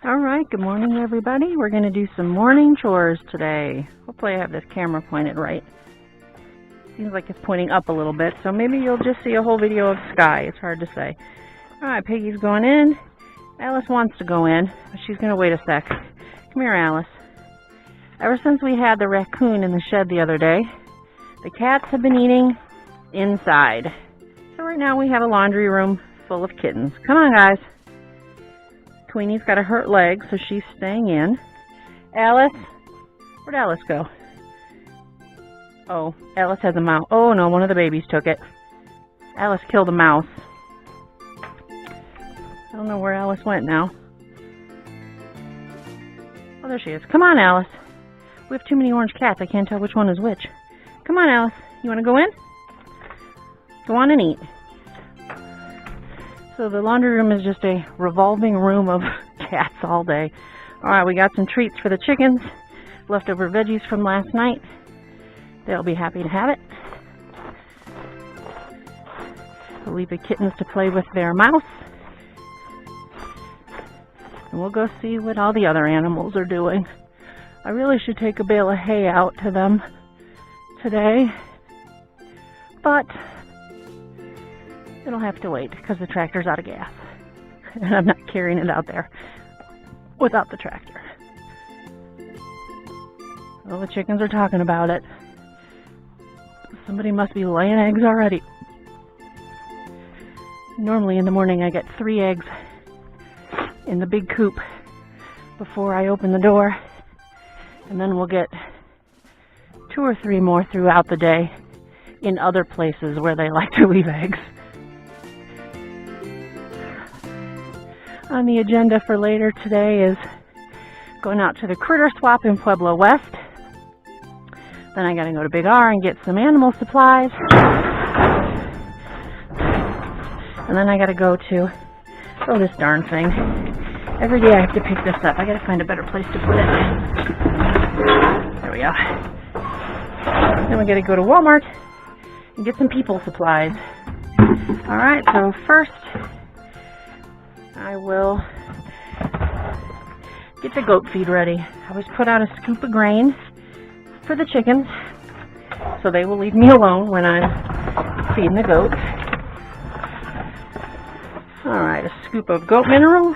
Alright, good morning everybody. We're going to do some morning chores today. Hopefully I have this camera pointed right. Seems like it's pointing up a little bit, so maybe you'll just see a whole video of sky. It's hard to say. Alright, Piggy's going in. Alice wants to go in, but she's going to wait a sec. Come here, Alice. Ever since we had the raccoon in the shed the other day, the cats have been eating inside. So right now we have a laundry room full of kittens. Come on, guys. Queenie's got a hurt leg, so she's staying in. Alice? Where'd Alice go? Oh, Alice has a mouse. Oh no, one of the babies took it. Alice killed a mouse. I don't know where Alice went now. Oh, there she is. Come on, Alice. We have too many orange cats. I can't tell which one is which. Come on, Alice. You want to go in? Go on and eat. So the laundry room is just a revolving room of cats all day. Alright, we got some treats for the chickens. Leftover veggies from last night. They'll be happy to have it. We'll leave the kittens to play with their mouse. And we'll go see what all the other animals are doing. I really should take a bale of hay out to them today. But it'll have to wait because the tractor's out of gas. And I'm not carrying it out there without the tractor. Well, the chickens are talking about it. Somebody must be laying eggs already. Normally in the morning I get 3 eggs in the big coop before I open the door. And then we'll get 2 or 3 more throughout the day in other places where they like to leave eggs. On the agenda for later today is going out to the critter swap in Pueblo West. Then I gotta go to Big R and get some animal supplies. And then I gotta go to, oh, this darn thing. Every day I have to pick this up. I gotta find a better place to put it. There we go. Then we gotta go to Walmart and get some people supplies. Alright, so first I will get the goat feed ready. I always put out a scoop of grain for the chickens so they will leave me alone when I'm feeding the goats. Alright, a scoop of goat mineral,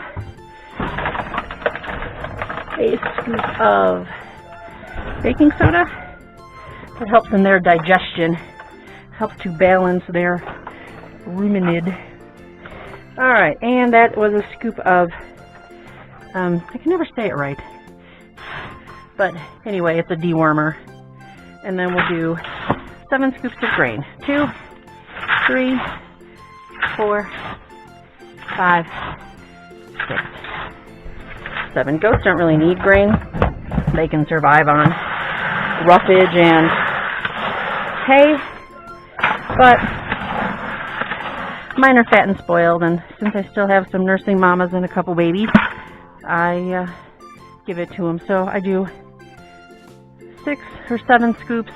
a scoop of baking soda. That helps in their digestion, helps to balance their ruminid. Alright, and that was a scoop of, I can never say it right, but anyway, it's a dewormer. And then we'll do 7 scoops of grain. 2, 3, 4, 5, 6, 7. Goats don't really need grain. They can survive on roughage and hay, but mine are fat and spoiled, and since I still have some nursing mamas and a couple babies, I give it to them. So I do 6 or 7 scoops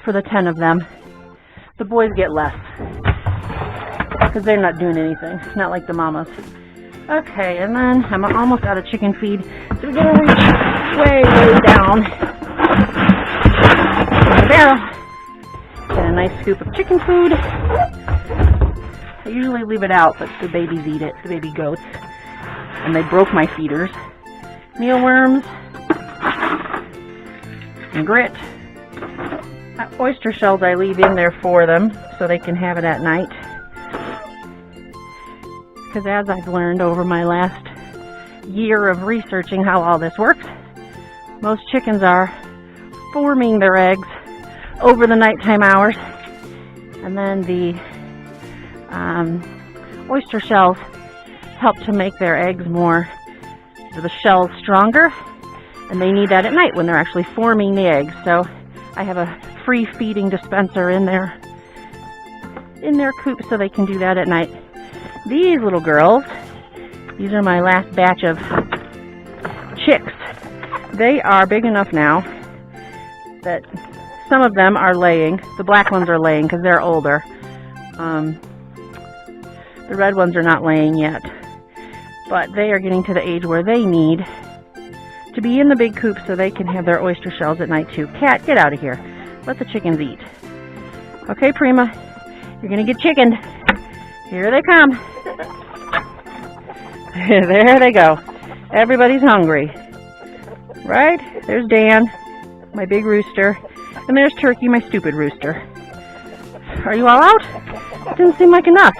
for the 10 of them. The boys get less because they're not doing anything, not like the mamas. Okay, and then I'm almost out of chicken feed, so we're going to reach way, way down in the barrel. Get a nice scoop of chicken food. I usually leave it out, but the babies eat it, the baby goats. And they broke my feeders. Mealworms. And grit. Oyster shells I leave in there for them, so they can have it at night. Because as I've learned over my last year of researching how all this works, most chickens are forming their eggs over the nighttime hours. And then the oyster shells help to make their eggs more, the shells stronger, and they need that at night when they're actually forming the eggs. So I have a free feeding dispenser in their coop so they can do that at night. These little girls, these are my last batch of chicks. They are big enough now that some of them are laying. The black ones are laying because they're older. The red ones are not laying yet. but they are getting to the age where they need to be in the big coop so they can have their oyster shells at night too. Cat, get out of here. Let the chickens eat. Okay, Prima, you're gonna get chickened. Here they come. There they go. Everybody's hungry. Right? There's Dan, my big rooster. And there's Turkey, my stupid rooster. Are you all out? It didn't seem like enough.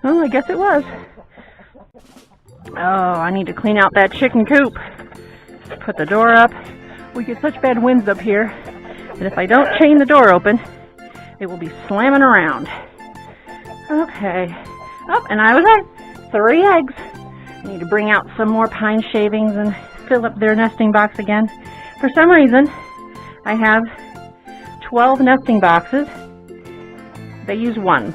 Well, I guess it was. Oh, I need to clean out that chicken coop. Put the door up. We get such bad winds up here that if I don't chain the door open, it will be slamming around. Okay. Oh, and I was right. 3 eggs. I need to bring out some more pine shavings and fill up their nesting box again. For some reason, I have 12 nesting boxes. They use 1.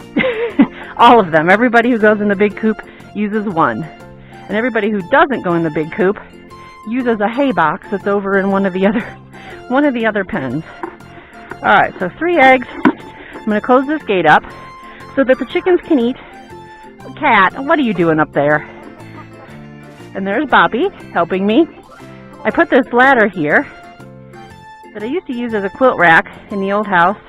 All of them. Everybody who goes in the big coop uses 1. And everybody who doesn't go in the big coop uses a hay box that's over in one of the other pens. Alright, so 3 eggs. I'm going to close this gate up so that the chickens can eat. Cat, what are you doing up there? And there's Boppy helping me. I put this ladder here that I used to use as a quilt rack in the old house.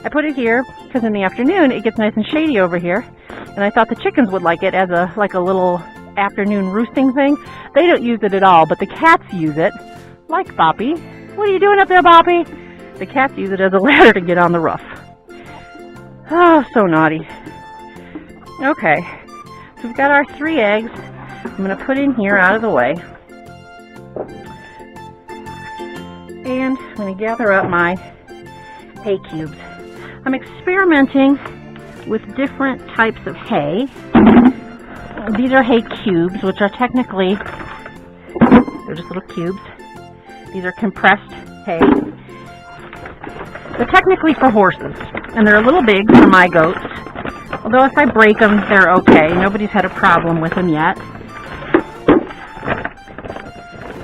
I put it here because in the afternoon it gets nice and shady over here, and I thought the chickens would like it as a little afternoon roosting thing. They don't use it at all, but the cats use it, like Boppy. What are you doing up there, Boppy? The cats use it as a ladder to get on the roof. Oh, so naughty. Okay, so we've got our 3 eggs. I'm going to put in here out of the way. And I'm going to gather up my hay cubes. I'm experimenting with different types of hay. These are hay cubes, which are technically, they're just little cubes. These are compressed hay. They're technically for horses, and they're a little big for my goats. Although if I break them, they're okay. Nobody's had a problem with them yet.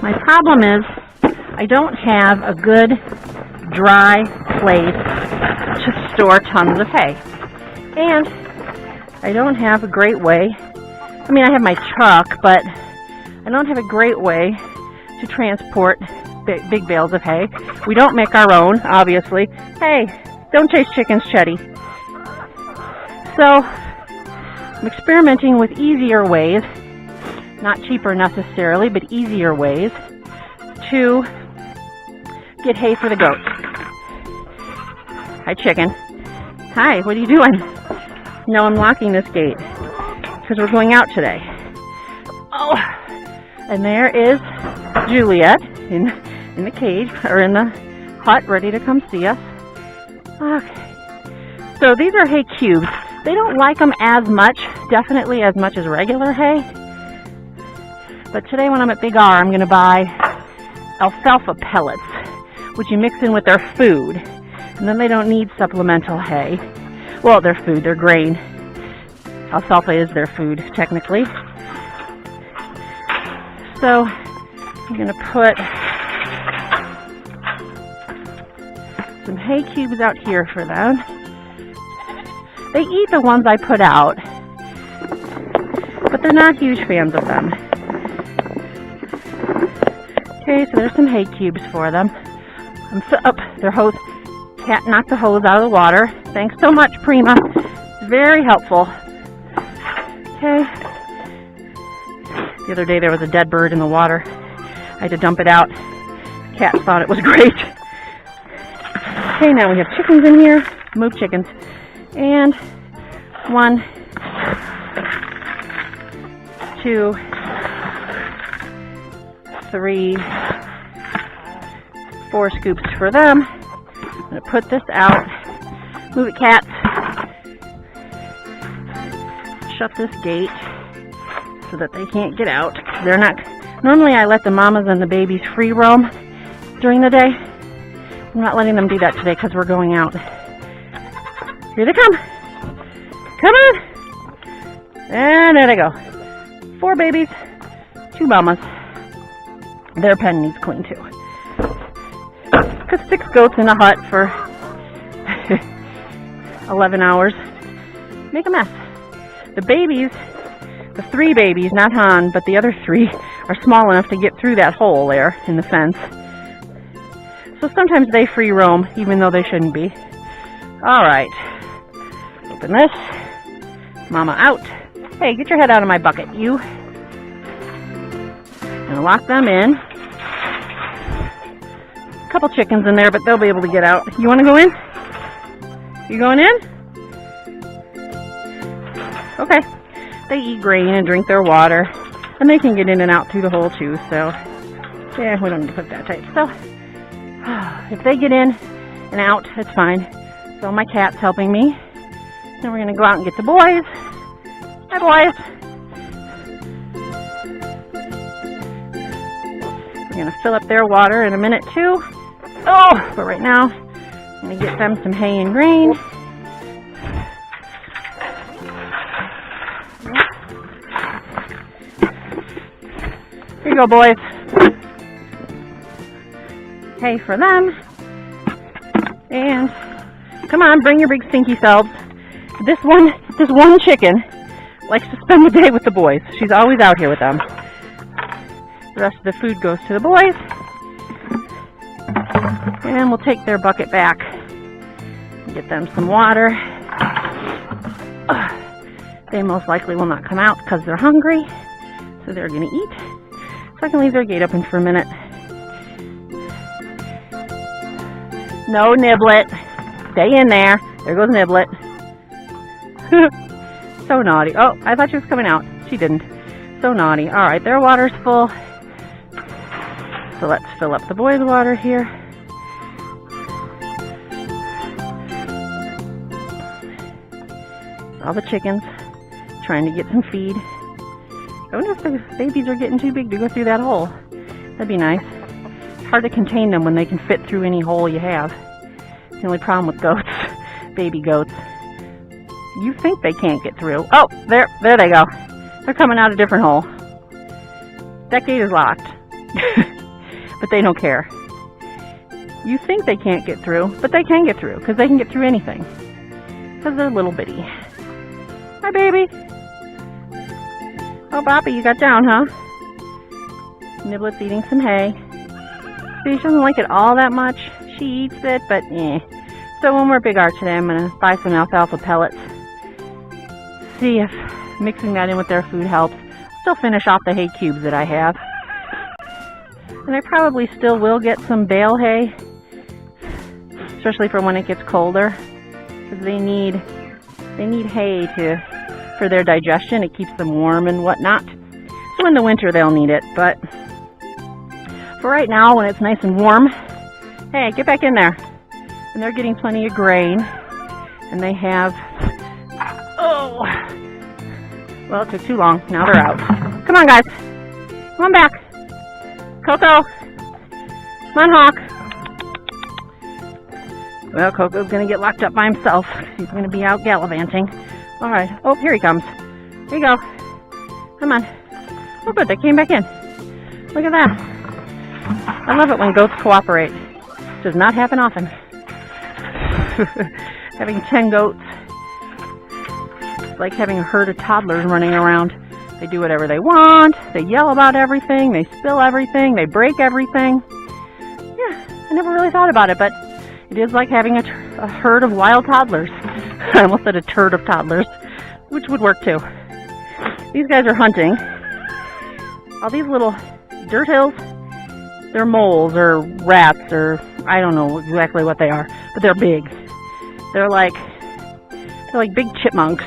My problem is I don't have a good dry place to store tons of hay. And I don't have a great way. I mean, I have my truck, but I don't have a great way to transport big bales of hay. We don't make our own, obviously. Hey, don't chase chickens, Chetty. So, I'm experimenting with easier ways, not cheaper necessarily, but easier ways to get hay for the goats. Hi, chicken. Hi, what are you doing? No, I'm locking this gate because we're going out today. Oh, and there is Juliet in the cage, or in the hut, ready to come see us. Okay. So these are hay cubes. They don't like them as much, definitely as much as regular hay. But today when I'm at Big R, I'm going to buy alfalfa pellets, which you mix in with their food. And then they don't need supplemental hay. Well, their food, their grain. Alfalfa is their food, technically. So, I'm going to put some hay cubes out here for them. They eat the ones I put out, but they're not huge fans of them. Okay, so there's some hay cubes for them. Their hose. Cat knocked the hose out of the water. Thanks so much, Prima. Very helpful. Okay. The other day there was a dead bird in the water. I had to dump it out. Cat thought it was great. Okay, now we have chickens in here. Move chickens. And 1, 2, 3, 4 scoops for them. I'm going to put this out. Move it, cats. Shut this gate so that they can't get out. They're not. Normally I let the mamas and the babies free roam during the day. I'm not letting them do that today because we're going out. Here they come. Come on. And there they go. 4 babies, 2 mamas. Their pen needs clean too. Because 6 goats in a hut for 11 hours make a mess. The babies, The 3 babies, not Han, but the other 3 are small enough to get through that hole there in the fence. So sometimes they free roam, even though they shouldn't be. All right. Open this. Mama out. Hey, get your head out of my bucket, you. Gonna lock them in. A couple chickens in there, but they'll be able to get out. You want to go in? You going in? Okay. They eat grain and drink their water, and they can get in and out through the hole too, so yeah, we don't need to put that tight. So if they get in and out, it's fine. So my cat's helping me. Then we're gonna go out and get the boys. Hi, boys. We're gonna fill up their water in a minute too. Oh, but right now, I'm gonna get them some hay and grain. Here you go, boys. Hay for them. And come on, bring your big stinky selves. This one chicken likes to spend the day with the boys. She's always out here with them. The rest of the food goes to the boys. And we'll take their bucket back and get them some water. They most likely will not come out because they're hungry, so they're going to eat. So I can leave their gate open for a minute. No, Niblet. Stay in there. There goes Niblet. So naughty. Oh, I thought she was coming out. She didn't. So naughty. All right, their water's full. So let's fill up the boys' water here. All the chickens trying to get some feed. I wonder if the babies are getting too big to go through that hole. That'd be nice. It's hard to contain them when they can fit through any hole you have. The only problem with goats, baby goats, you think they can't get through. Oh, there they go. They're coming out a different hole. That gate is locked. But they don't care. You think they can't get through, but they can get through, because they can get through anything. Because they're little bitty. Hi, baby. Oh, Boppy, you got down, huh? Niblet's eating some hay. See, she doesn't like it all that much. She eats it, but eh. So when we're Big R today, I'm going to buy some alfalfa pellets. See if mixing that in with their food helps. Still finish off the hay cubes that I have. And I probably still will get some bale hay, especially for when it gets colder, because they need hay for their digestion. It keeps them warm and whatnot. So in the winter they'll need it, but for right now, when it's nice and warm, hey, get back in there. And they're getting plenty of grain, and they have, oh, well, it took too long. Now they're out. Come on, guys. Come on back. Coco. Come on, Hawk. Well, Coco's going to get locked up by himself. He's going to be out gallivanting. All right. Oh, here he comes. Here you go. Come on. Oh, good. They came back in. Look at that. I love it when goats cooperate. It does not happen often. Having 10 goats, it's like having a herd of toddlers running around. They do whatever they want. They yell about everything. They spill everything. They break everything. Yeah, I never really thought about it, but it is like having a herd of wild toddlers. I almost said a turd of toddlers, which would work too. These guys are hunting. All these little dirt hills, they're moles or rats or I don't know exactly what they are, but they're big. They're like big chipmunks.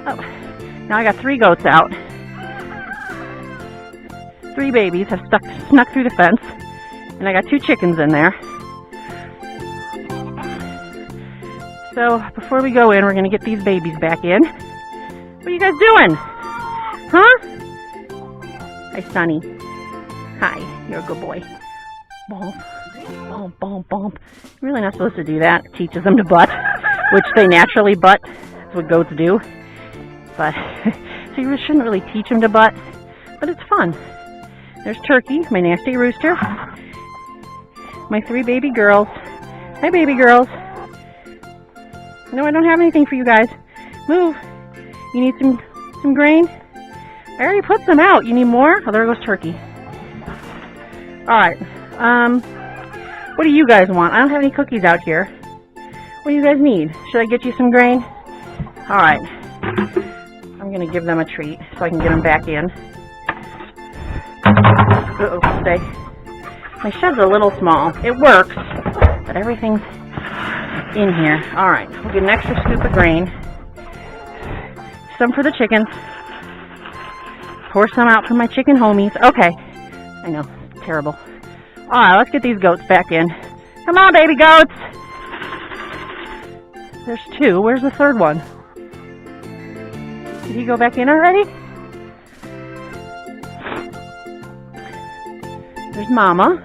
Oh, now I got 3 goats out. 3 babies have snuck through the fence, and I got 2 chickens in there. So before we go in, we're going to get these babies back in. What are you guys doing? Huh? Hi, Sonny. Hi, you're a good boy. Bump, bump, bump, bump. You're really not supposed to do that. It teaches them to butt, which they naturally butt. That's what goats do. But so you shouldn't really teach them to butt, but it's fun. There's Turkey, my nasty rooster. My 3 baby girls. Hi, baby girls. No, I don't have anything for you guys. Move. You need some some grain? I already put some out. You need more? Oh, there goes turkey. Alright. What do you guys want? I don't have any cookies out here. What do you guys need? Should I get you some grain? Alright. I'm going to give them a treat so I can get them back in. Uh-oh, stay. My shed's a little small. It works, but everything's in here. Alright, we'll get an extra scoop of grain. Some for the chickens. Pour some out for my chicken homies. Okay. I know, terrible. Alright, let's get these goats back in. Come on, baby goats! There's two. Where's the third one? Did he go back in already? There's Mama.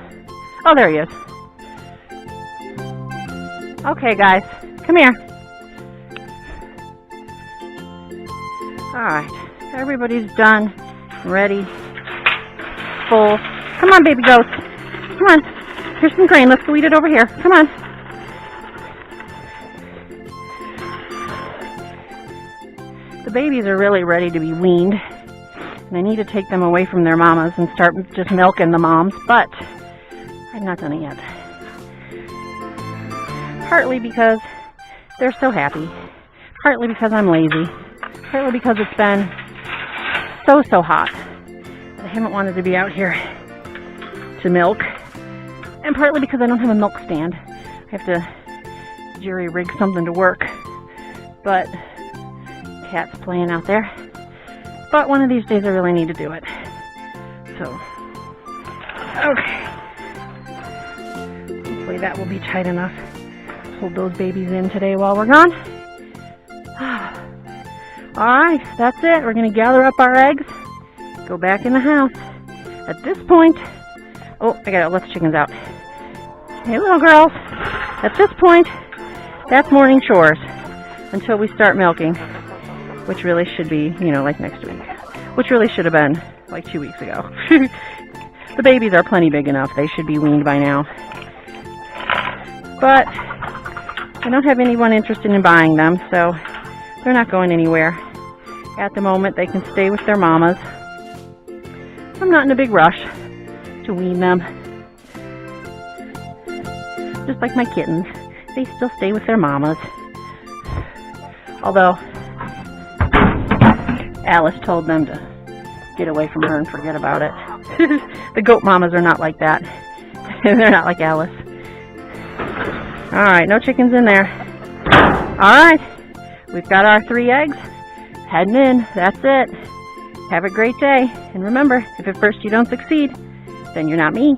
Oh, there he is. Okay, guys. Come here. Alright. Everybody's done. Ready. Full. Come on, baby goats. Come on. Here's some grain. Let's go eat it over here. Come on. The babies are really ready to be weaned. And I need to take them away from their mamas and start just milking the moms, but I've not done it yet. Partly because they're so happy. Partly because I'm lazy. Partly because it's been so hot. I haven't wanted to be out here to milk. And partly because I don't have a milk stand. I have to jerry-rig something to work. But cat's playing out there. But one of these days I really need to do it. So, okay. Hopefully that will be tight enough. Hold those babies in today while we're gone. Alright, that's it. We're going to gather up our eggs. Go back in the house. At this point... Oh, I gotta let the chickens out. Hey, little girls. At this point, that's morning chores. Until we start milking. Which really should be, you know, like next week. Which really should have been like 2 weeks ago. The babies are plenty big enough. They should be weaned by now. But I don't have anyone interested in buying them, so they're not going anywhere. At the moment, they can stay with their mamas. I'm not in a big rush to wean them. Just like my kittens. They still stay with their mamas. Although Alice told them to get away from her and forget about it. The goat mamas are not like that. They're not like Alice. Alright, no chickens in there. Alright, we've got our 3 eggs. Heading in. That's it. Have a great day. And remember, if at first you don't succeed, then you're not me.